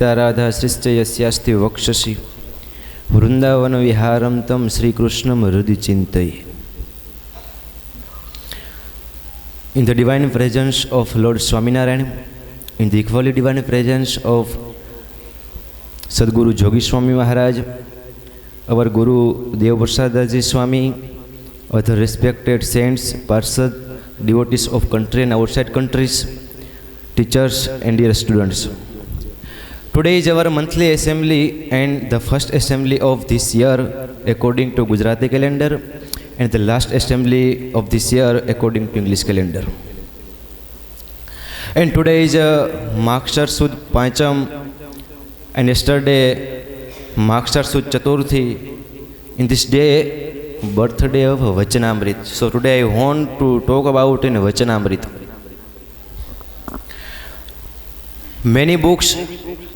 राधा श्रीश्च यस्यास्ति वक्षसि वृंदावन विहारं तं श्रीकृष्णं हृदि चिन्तये. In the divine presence of Lord Swaminarayan, in the equally divine presence of Sadguru Jogi Swami Maharaj, our Guru Dev Prasadaji Swami, other respected saints, parsad, devotees of country and outside countries, teachers and dear students. Today is our monthly assembly and the first assembly of this year according to Gujarati calendar and the last assembly of this year according to English calendar. And today is Makshar Sud Pancham and yesterday Makshar Sud Chaturthi. In this day, birthday of Vachanamrit. So today I want to talk about in Vachanamrit. Many books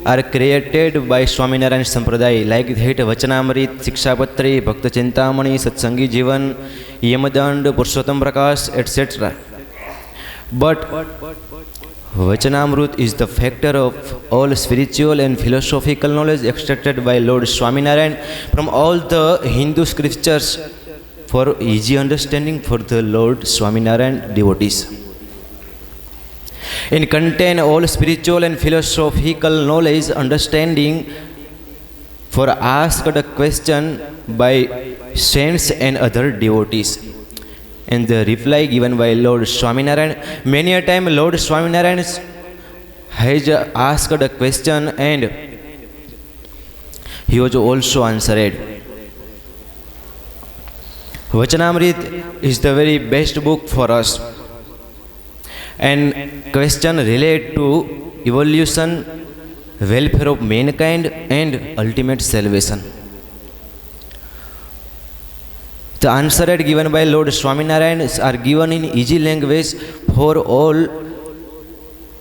are created by Swaminarayan Sampradaya like that Vachanamrit, Sikshapatri, Bhakta Chintamani, Satsangi Jivan, Yamadand, Purushottam Prakash, etc. But Vachanamrit is the factor of all spiritual and philosophical knowledge extracted by Lord Swaminarayan from all the Hindu scriptures for easy understanding for the Lord Swaminarayan devotees. It contains all spiritual and philosophical knowledge understanding for asked a question by saints and other devotees. And the reply given by Lord Swaminarayan, many a time Lord Swaminarayan has asked a question and he was also answered. Vachanamrit is the very best book for us. And question relate to evolution, welfare of mankind and ultimate salvation. The answers given by Lord Swaminarayan are given in easy language for all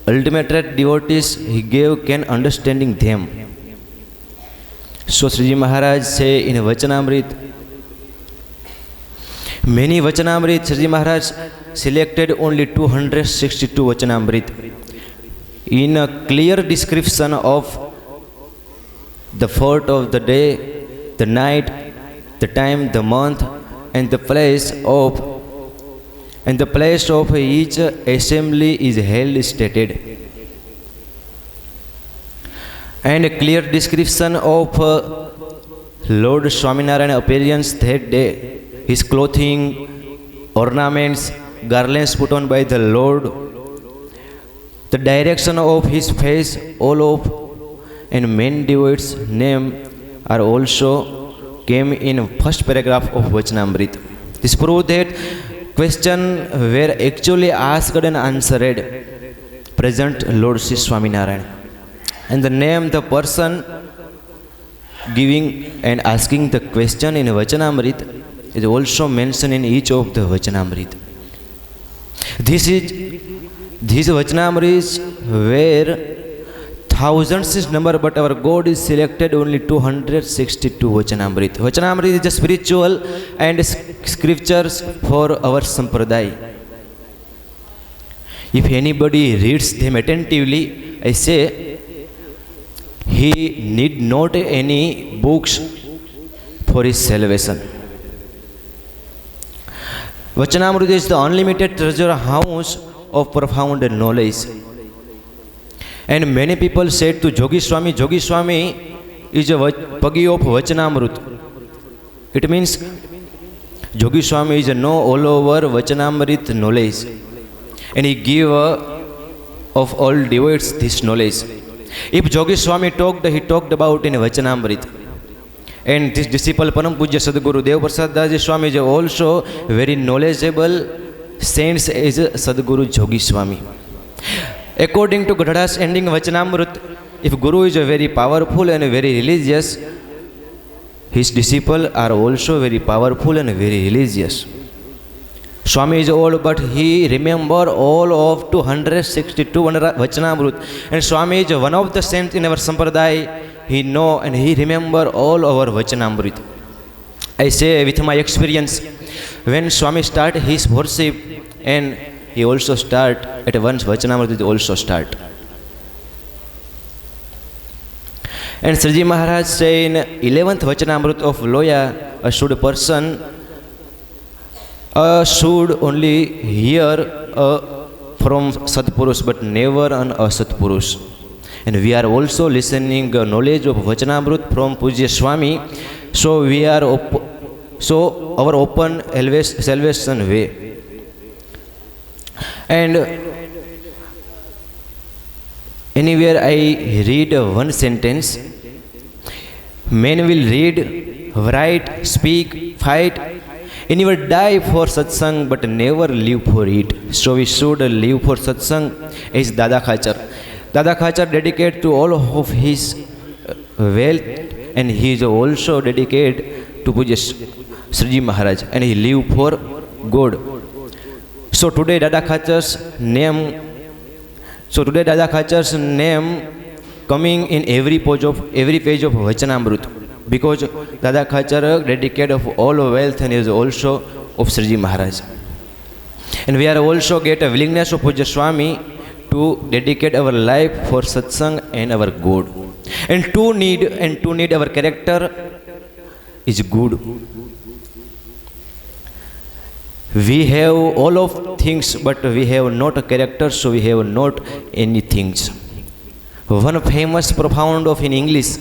ultimate devotees he gave can understanding them. So Sriji Maharaj say in Vachanamrit, many Vachanamrit, Sriji Maharaj selected only 262 Vachanamrit in a clear description of the fault of the day, the night, the time, the month, and the place of each assembly is held stated. And a clear description of Lord Swaminarayan appearance that day, his clothing, ornaments, garlands put on by the Lord, the direction of his face, all of and main devotees' name are also came in first paragraph of Vachanamrit. This proves that questions were actually asked and answered. Present Lord Sri Swaminarayan. And the name the person giving and asking the question in Vachanamrit is also mentioned in each of the Vachanamrit. These Vachanamrits were thousands is number, but our God is selected only 262 Vachanamrit. Vachanamrit is a spiritual and scriptures for our Sampradaya. If anybody reads them attentively, I say, he need not any books for his salvation. Vachanamrit is the unlimited treasure house of profound knowledge. And many people said to Jogi Swami is a Pagi of Vachanamrit. It means Jogi Swami is a know all over Vachanamrit knowledge. And he gave of all devotees this knowledge. If Jogi Swami talked, he talked about in Vachanamrit. And this disciple Param Pujya Sadguru Dev Prasadaji Swami is also very knowledgeable saints as Sadguru Jogi Swami. According to Gadada's ending Vachanamrit, if Guru is a very powerful and very religious, his disciples are also very powerful and very religious. Swami is old, but he remember all of 262 Vachanamrit. And Swami is one of the saints in our Sampradaya. He know and he remember all our Vachanamrit. I say with my experience, when Swami start his worship and he also start at once Vachanamrit also start. And Sriji Maharaj say in 11th Vachanamrut of Loya, a should person should only hear from Satpurush but never an Asatpurush. And we are also listening knowledge of Vachanamrut from Pujya Swami, so we are so our open salvation way. And anywhere I read one sentence, men will read, write, speak, fight, anywhere die for satsang but never live for it. So we should live for satsang as Dada Khachar. Dada Khachar dedicated to all of his wealth, and he is also dedicated to Pujya Sriji Maharaj, and he live for God. So today Dada Khachar's name coming in every page of Vachanamrut, because Dada Khachar dedicated of all wealth and is also of Sriji Maharaj. And we are also get a willingness of Pujya Swami to dedicate our life for satsang and our God. And to need our character is good. We have all of things, but we have not a character, so we have not any things. One famous profound of in English: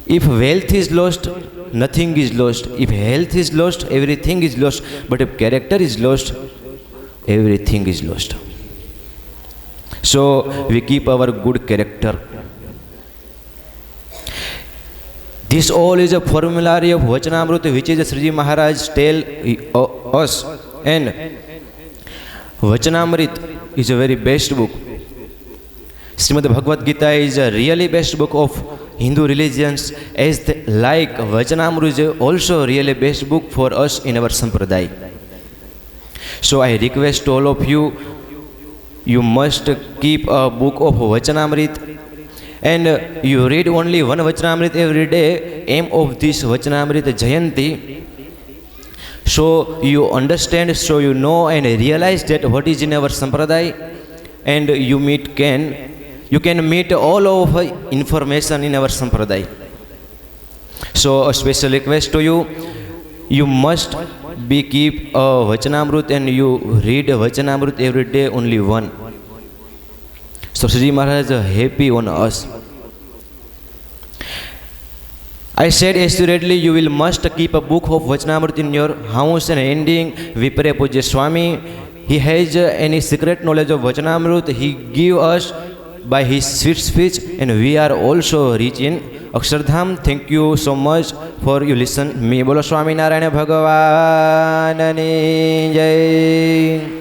if wealth is lost, nothing is lost. If health is lost, everything is lost. But if character is lost, everything is lost. So we keep our good character. This all is a formulary of Vachanamrut, which is Sriji Maharaj tell us. And Vachanamrit is a very best book. Srimad Bhagavad Gita is a really best book of Hindu religions, as like Vachanamrut is also really best book for us in our Sampradaya. So I request all of you, you must keep a book of Vachanamrit, and you read only one Vachanamrit every day. Aim of this Vachanamrit Jayanti, so you understand, so you know and realize that what is in our Sampradaya, and you can meet all of information in our Sampradaya. So a special request to you, you must keep a Vachanamrut, and you read Vachanamrut every day, only one. So Sriji Maharaj is happy on us. I said assuredly you will must keep a book of Vachanamrut in your house, and ending we pray Pujya Swami. He has any secret knowledge of Vachanamrut. He give us by his sweet speech, and we are also rich in Akshardham. Thank you so much for you listen me. Bolo Swami Narayana Bhagavani Jai.